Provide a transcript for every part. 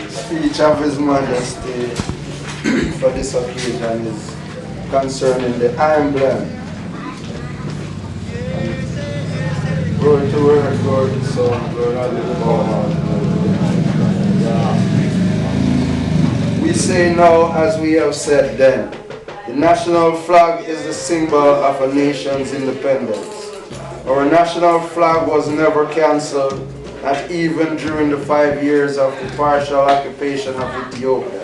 speech of His Majesty for this occasion is concerning the emblem. Glory to Word, glory to Son, glory to the Lord. We say now, as we have said then, the national flag is the symbol of a nation's independence. Our national flag was never cancelled, not even during the 5 years of the partial occupation of Ethiopia,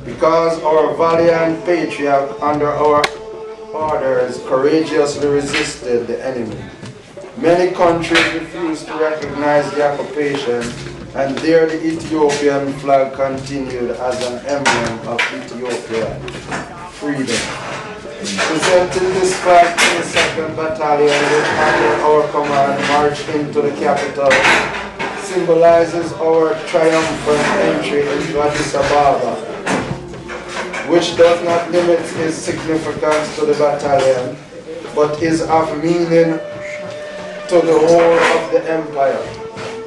because our valiant patriot under our orders courageously resisted the enemy. Many countries refused to recognize the occupation, and there the Ethiopian flag continued as an emblem of Ethiopian freedom. Presenting this flag to the 2nd Battalion, which under our command marched into the capital, symbolizes our triumphant entry into Addis Ababa, which does not limit its significance to the battalion, but is of meaning to the whole of the empire.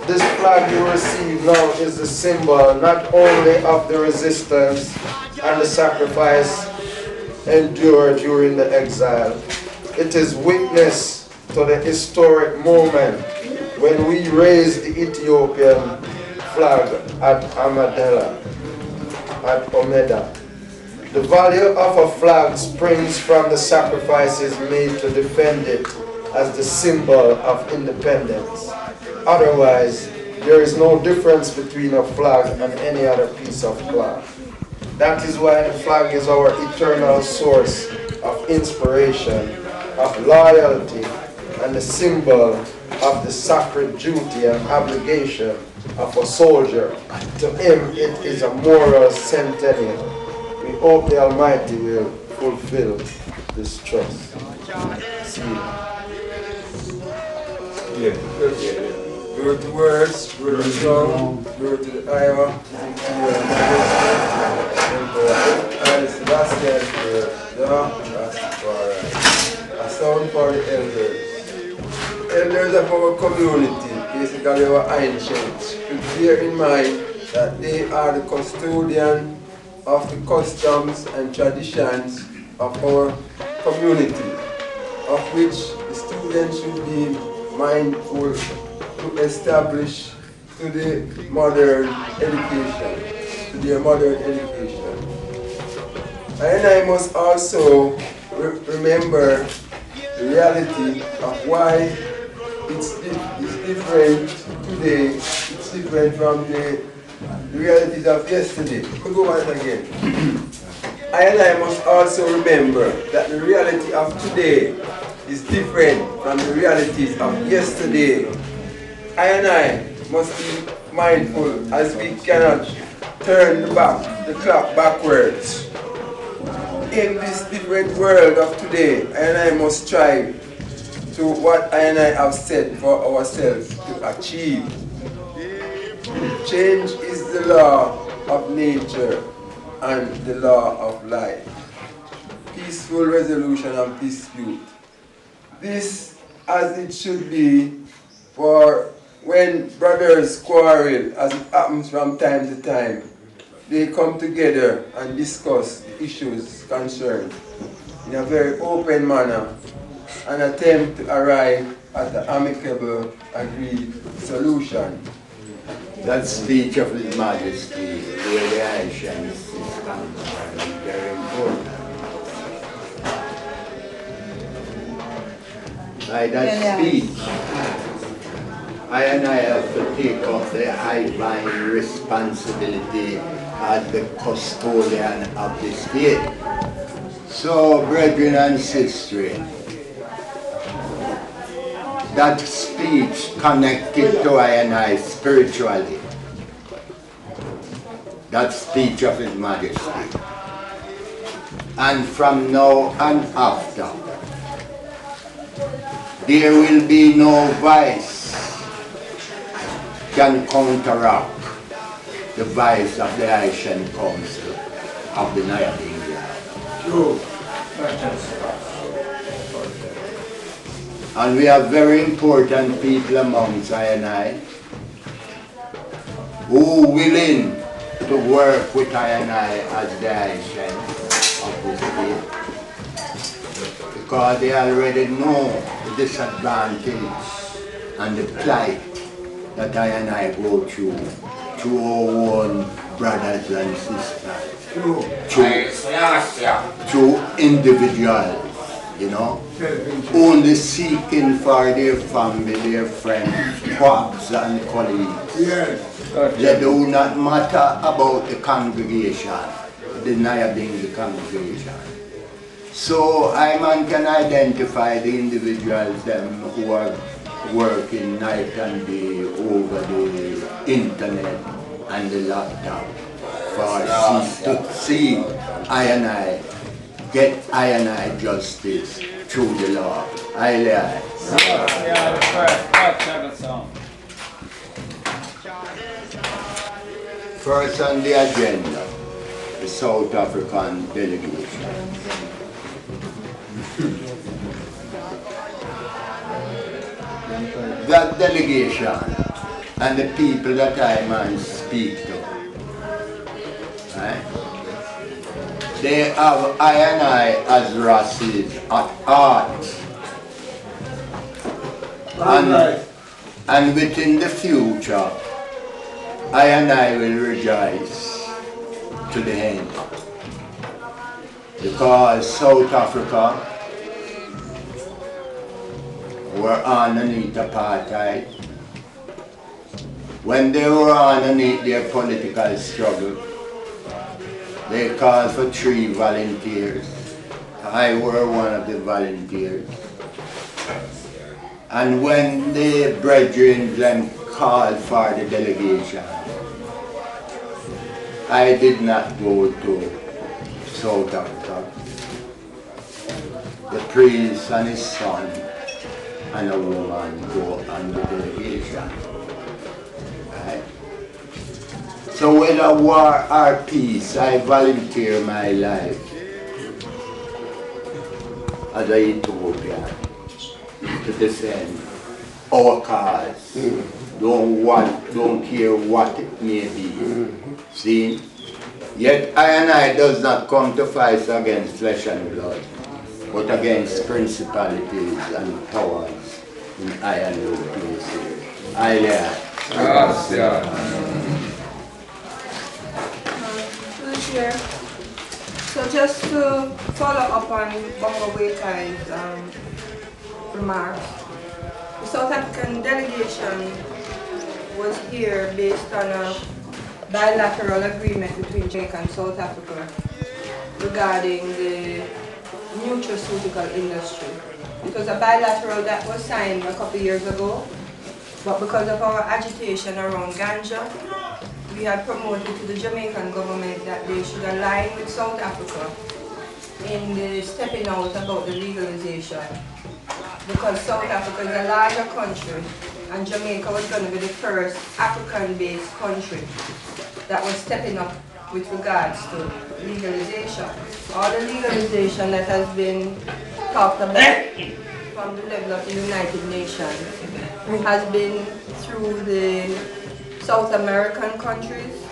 This flag you receive now is the symbol not only of the resistance and the sacrifice endured during the exile. It is witness to the historic moment when we raised the Ethiopian flag at Omeda. The value of a flag springs from the sacrifices made to defend it as the symbol of independence. Otherwise, there is no difference between a flag and any other piece of cloth. That is why the flag is our eternal source of inspiration, of loyalty, and the symbol of the sacred duty and obligation of a soldier. To him, it is a moral centennial. We hope the Almighty will fulfill this trust. See you. Glory to words, glory to song, glory to the Iowa, and Selassie, a sound for the elders. Elders of our community, basically our INCIENT, should bear in mind that they are the custodian of the customs and traditions of our community, of which the students should be mindful to establish to the modern education, to their modern education. And I must also remember the reality of why it's different today, it's different from the realities of yesterday. We'll go on again. I must also remember that the reality of today is different from the realities of yesterday. I must be mindful as we cannot turn the clock backwards. In this different world of today, I must strive to what I have set for ourselves to achieve. Change is the law of nature and the law of life. Peaceful resolution of dispute. This as it should be, for when brothers quarrel, as it happens from time to time, they come together and discuss the issues concerned in a very open manner and attempt to arrive at an amicable, agreed solution. That speech of His Majesty, where the H.I.M is concerned, is very important. By that speech, I have to take up the divine responsibility as the custodian of the state. So, brethren and sisters, that speech connected to I spiritually. That speech of His Majesty. And from now and after, there will be no vice can counteract the vice of the H.I.M Council of the Nyabinghi. And we have very important people amongst I who willing to work with I and I as the INCIENT of this state, because they already know the disadvantage and the plight that I and I go through to our own brothers and sisters, to individuals, you know, only seeking for their family, their friends, crops and colleagues. Yes. They do not matter about the congregation, the Nyabinghi congregation. So I man can identify the individuals them who are working night and day over the internet and the laptop for to see I and I get I and I justice through the law. Haile. First on the agenda, the South African delegation. That delegation and the people that I man speak to, right? They have I and I as races at heart. And within the future, I and I will rejoice to the end. Because South Africa were underneath apartheid. When they were underneath their political struggle, they called for 3 volunteers. I were one of the volunteers. And when the brethren then called for the delegation, I did not go to South Africa. The priest and his son and a woman go on the delegation. Right? So whether war or peace, I volunteer my life as a Ethiopian to defend our cause. Don't care what it may be. See? Yet I and I does not come to fight against flesh and blood, but against principalities and powers in high and low places. Haile. So just to follow up on Bongo Waitai's remarks, the South African delegation was here based on a bilateral agreement between Jamaica and South Africa regarding the nutraceutical industry. It was a bilateral that was signed a couple years ago, but because of our agitation around ganja, we had promoted to the Jamaican government that they should align with South Africa in the stepping out about the legalization, because South Africa is a larger country and Jamaica was going to be the first African-based country that was stepping up with regards to legalization. All the legalization that has been talked about from the level of the United Nations has been through the South American countries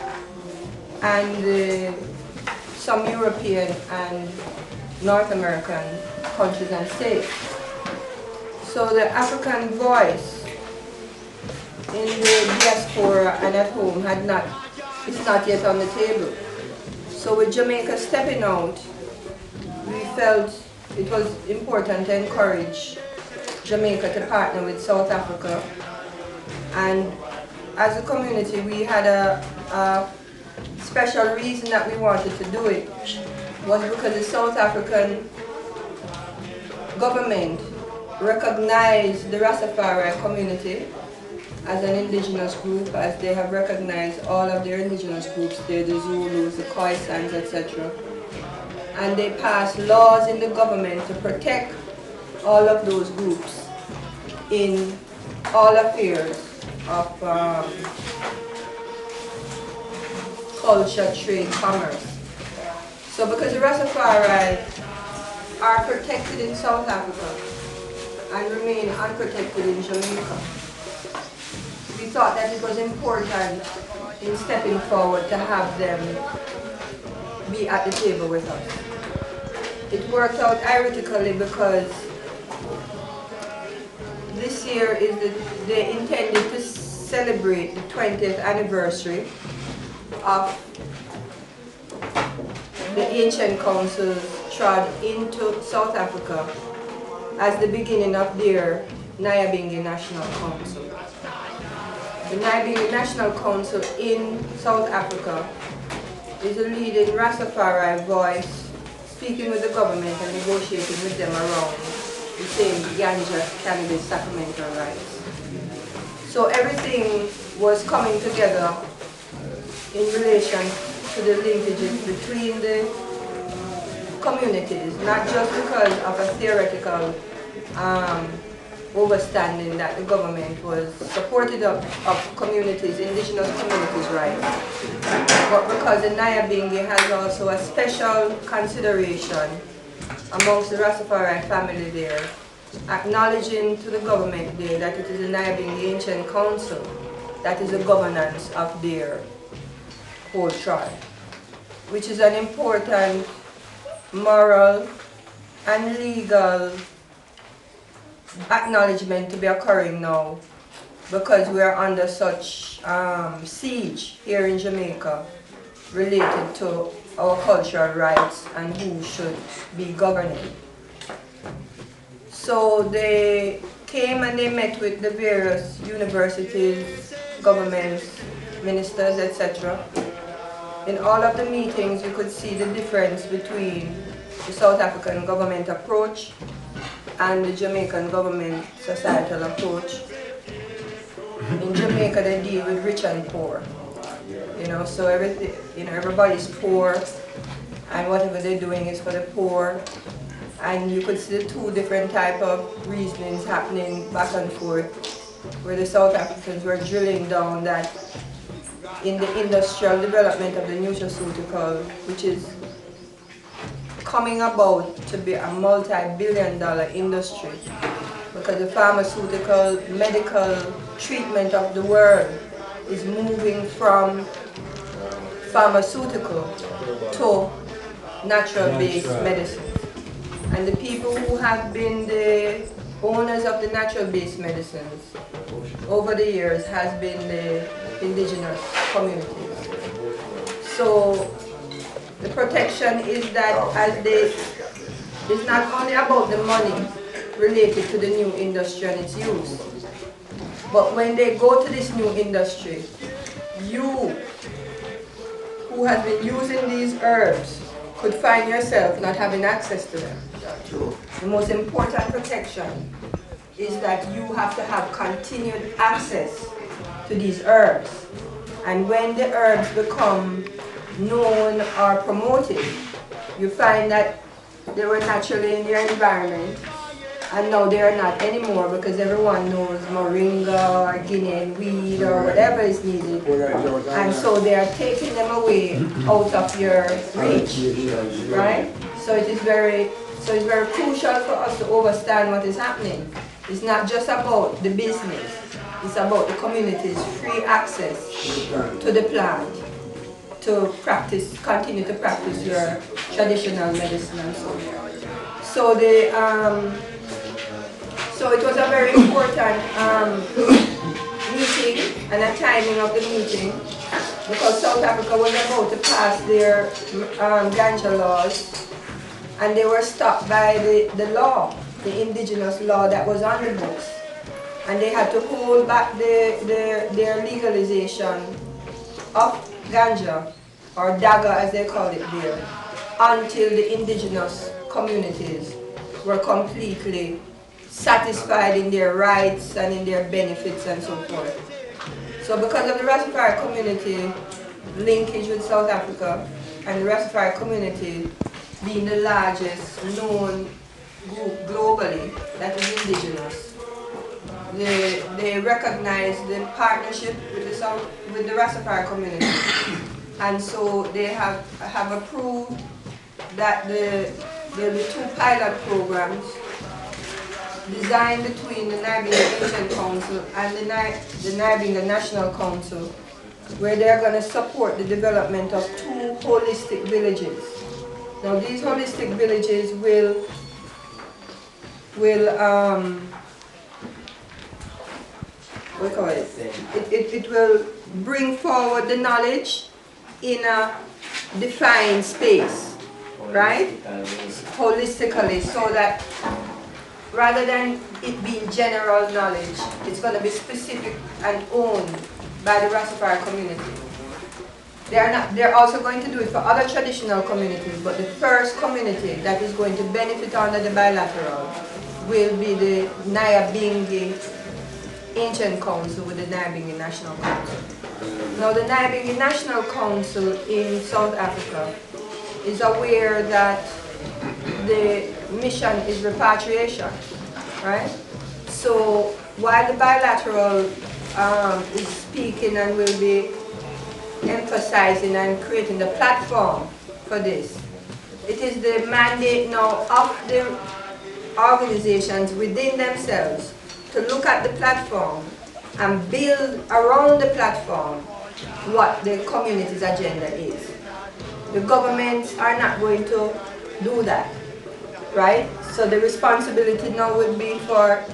and some European and North American countries and states. So the African voice in the diaspora and at home it's not yet on the table. So with Jamaica stepping out, we felt it was important to encourage Jamaica to partner with South Africa. And as a community, we had a special reason that we wanted to do it, was because the South African government recognized the Rastafari community as an indigenous group, as they have recognized all of their indigenous groups there, the Zulus, the Khoisans, etc. And they passed laws in the government to protect all of those groups in all affairs of culture, trade, commerce. So because the Rastafari are protected in South Africa and remain unprotected in Jamaica, we thought that it was important in stepping forward to have them be at the table with us. It worked out ironically because this year is they intended to celebrate the 20th anniversary of the Ancient Council trod into South Africa as the beginning of their Nyabinghi National Council. The Nyabinghi National Council in South Africa is a leading Rastafari voice speaking with the government and negotiating with them around the same ganja cannabis sacramental rights. So everything was coming together in relation to the linkages between the communities, not just because of a theoretical overstanding that the government was supportive of communities, indigenous communities' rights, but because the Nyabinghi has also a special consideration amongst the Rastafari family there, acknowledging to the government there that it is the Nyabinghi Ancient Council that is the governance of their whole tribe, which is an important moral and legal acknowledgement to be occurring now, because we are under such siege here in Jamaica related to our cultural rights and who should be governing. So they came and they met with the various universities, governments, ministers, etc. In all of the meetings, you could see the difference between the South African government approach and the Jamaican government societal approach. In Jamaica, they deal with rich and poor. So everything, everybody's poor, and whatever they're doing is for the poor. And you could see the two different type of reasonings happening back and forth, where the South Africans were drilling down that in the industrial development of the nutraceutical, which is coming about to be a multi-billion-dollar industry, because the pharmaceutical, medical treatment of the world is moving from pharmaceutical to natural-based medicine. And the people who have been the owners of the natural-based medicines over the years has been the indigenous communities. So the protection is that it's not only about the money related to the new industry and its use, but when they go to this new industry, you who has been using these herbs could find yourself not having access to them. The most important protection is that you have to have continued access to these herbs. And when the herbs become known or promoted, you find that they were naturally in their environment, and now they are not anymore because everyone knows moringa or Guinean weed or whatever is needed. And so they are taking them away out of your reach, right? So it's very crucial for us to understand what is happening. It's not just about the business, it's about the community's free access to the plant to continue to practice your traditional medicine and so on. So it was a very important meeting and a timing of the meeting, because South Africa was about to pass their ganja laws, and they were stopped by the law, the indigenous law that was on the books, and they had to hold back their legalization of ganja, or daga as they call it there, until the indigenous communities were completely satisfied in their rights and in their benefits and so forth. So because of the Rastafari community linkage with South Africa, and the Rastafari community being the largest known group globally that is indigenous, they recognize the partnership with the Rastafari community, and so they have approved that the two pilot programs designed between the Nyabinghi Ancient Council and the Nyabinghi National Council, where they are going to support the development of 2 holistic villages. Now these holistic villages will it will bring forward the knowledge in a defined space, right? Holistically, so that rather than it being general knowledge, it's going to be specific and owned by the Rastafari community. They're also going to do it for other traditional communities, but the first community that is going to benefit under the bilateral will be the Nyabinghi Ancient Council with the Nyabinghi National Council. Now the Nyabinghi National Council in South Africa is aware that the mission is repatriation, right? So while the bilateral is speaking and will be emphasizing and creating the platform for this, it is the mandate now of the organizations within themselves to look at the platform and build around the platform what the community's agenda is. The governments are not going to do that, right? So the responsibility now would be for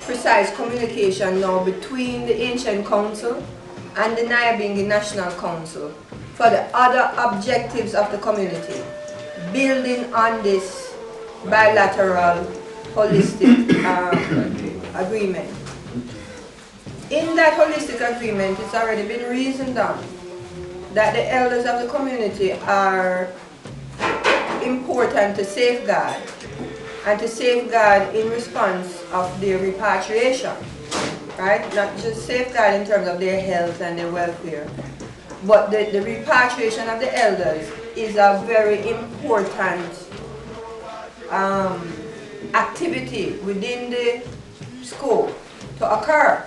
precise communication now between the Ancient Council and the Nyabinghi National Council for the other objectives of the community, building on this bilateral holistic agreement. In that holistic agreement, it's already been reasoned on that the elders of the community are important to safeguard, and to safeguard in response of their repatriation, right? Not just safeguard in terms of their health and their welfare, but the repatriation of the elders is a very important activity within the scope to occur.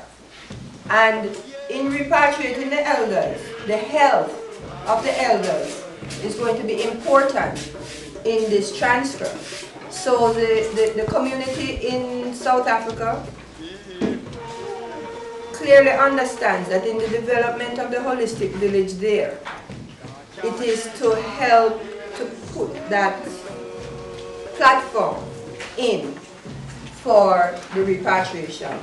And in repatriating the elders, the health of the elders is going to be important in this transfer. So the community in South Africa clearly understands that in the development of the holistic village there, it is to help to put that platform in for the repatriation.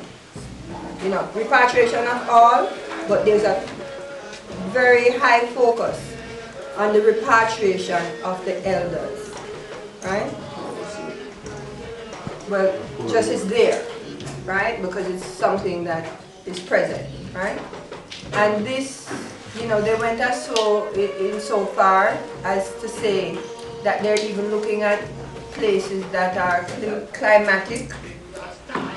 You know, repatriation of all, but there's a very high focus on the repatriation of the elders, right? Well, just is there, right? Because it's something that is present, right? And this, you know, they went as so far as to say that they're even looking at places that are climatic,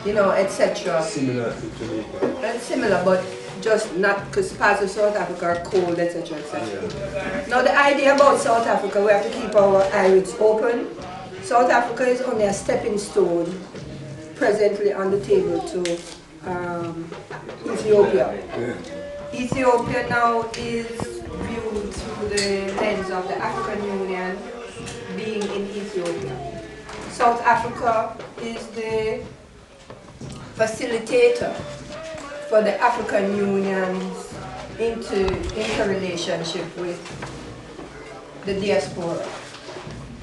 you know, etc. Similar to Jamaica. Similar, but just not because parts of South Africa are cold, etc. etc. Now the idea about South Africa, we have to keep our eyes open. South Africa is only a stepping stone presently on the table to Ethiopia. Ethiopia now is viewed through the lens of the African Union being in Ethiopia. South Africa is the facilitator for the African Union's interrelationship with the diaspora.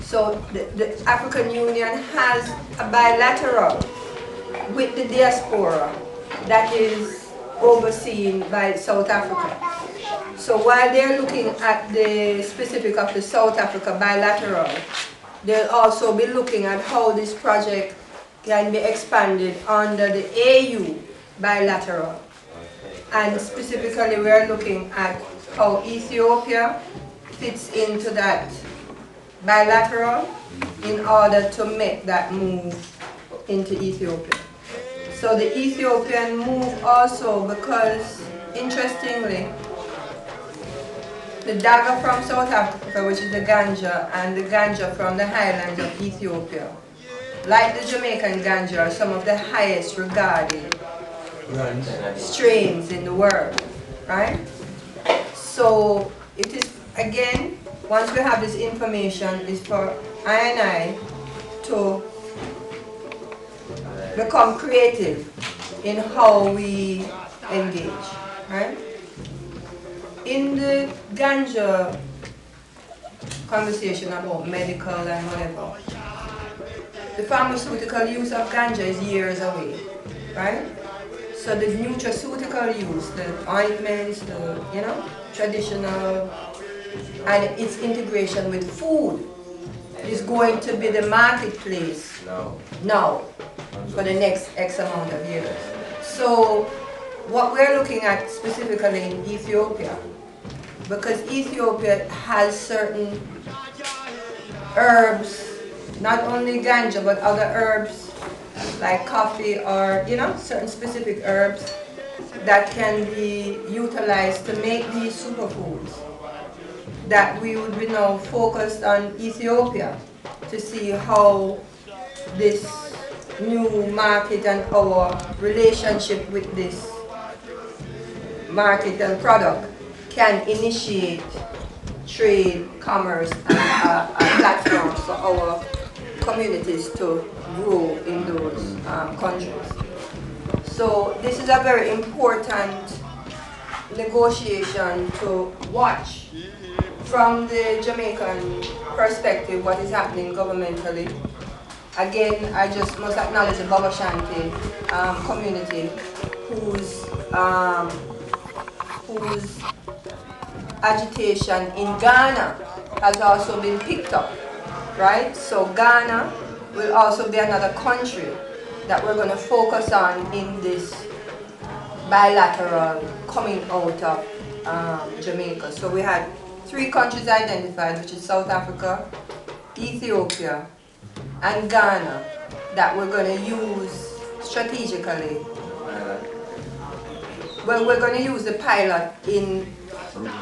So the African Union has a bilateral with the diaspora that is overseen by South Africa. So while they're looking at the specific of the South Africa bilateral, they'll also be looking at how this project can be expanded under the AU bilateral. And specifically we're looking at how Ethiopia fits into that bilateral in order to make that move into Ethiopia. So the Ethiopian move also, because interestingly, the dagga from South Africa, which is the ganja, and the ganja from the highlands of Ethiopia, like the Jamaican ganja, are some of the highest regarded strains in the world, right? So it is, again, once we have this information, is for I and I to become creative in how we engage, right? In the ganja conversation about medical and whatever, the pharmaceutical use of ganja is years away, right? So the nutraceutical use, the ointments, the traditional, and its integration with food is going to be the marketplace now for the next X amount of years. So what we're looking at specifically in Ethiopia, because Ethiopia has certain herbs, not only ganja but other herbs like coffee or certain specific herbs that can be utilized to make these superfoods, that we would be now focused on Ethiopia to see how this new market and our relationship with this market and product can initiate trade, commerce, and a platform for our communities to grow in those countries. So this is a very important negotiation to watch from the Jamaican perspective, what is happening governmentally. Again, I just must acknowledge the Baba Shanti community whose agitation in Ghana has also been picked up, right? So Ghana will also be another country that we're going to focus on in this bilateral coming out of Jamaica. So we had 3 countries identified, which is South Africa, Ethiopia, and Ghana, that we're going to use strategically. Well, we're going to use the pilot in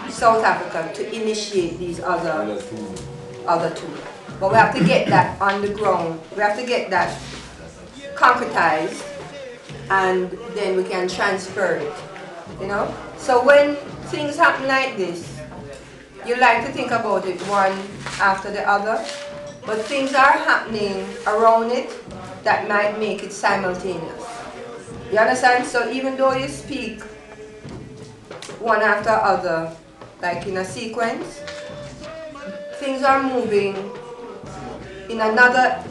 South Africa to initiate these other two. But we have to get that on the ground. We have to get that concretized, and then we can transfer it. So when things happen like this, you like to think about it one after the other, but things are happening around it that might make it simultaneous. You understand? So even though you speak one after other, like in a sequence, things are moving in another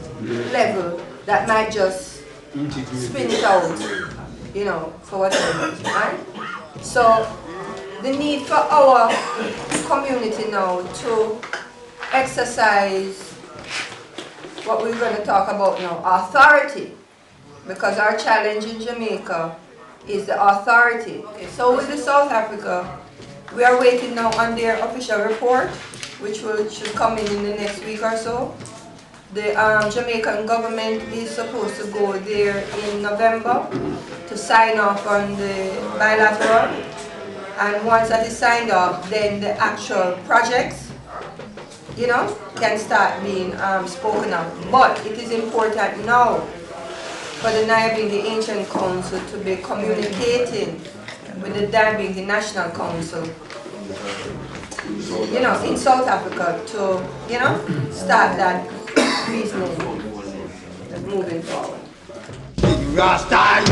level that might just spin it out, for whatever reason, right? So the need for our community now to exercise what we're going to talk about now, authority, because our challenge in Jamaica is the authority. Okay, so with the South Africa, we are waiting now on their official report, which should come in the next week or so. The Jamaican government is supposed to go there in November to sign off on the bilateral, and once that is signed off, then the actual projects can start being spoken of. But it is important now for the Nyabinghi Ancient Council to be communicating with the Nyabinghi National Council, in South Africa to, start that reasoning moving forward. RASTA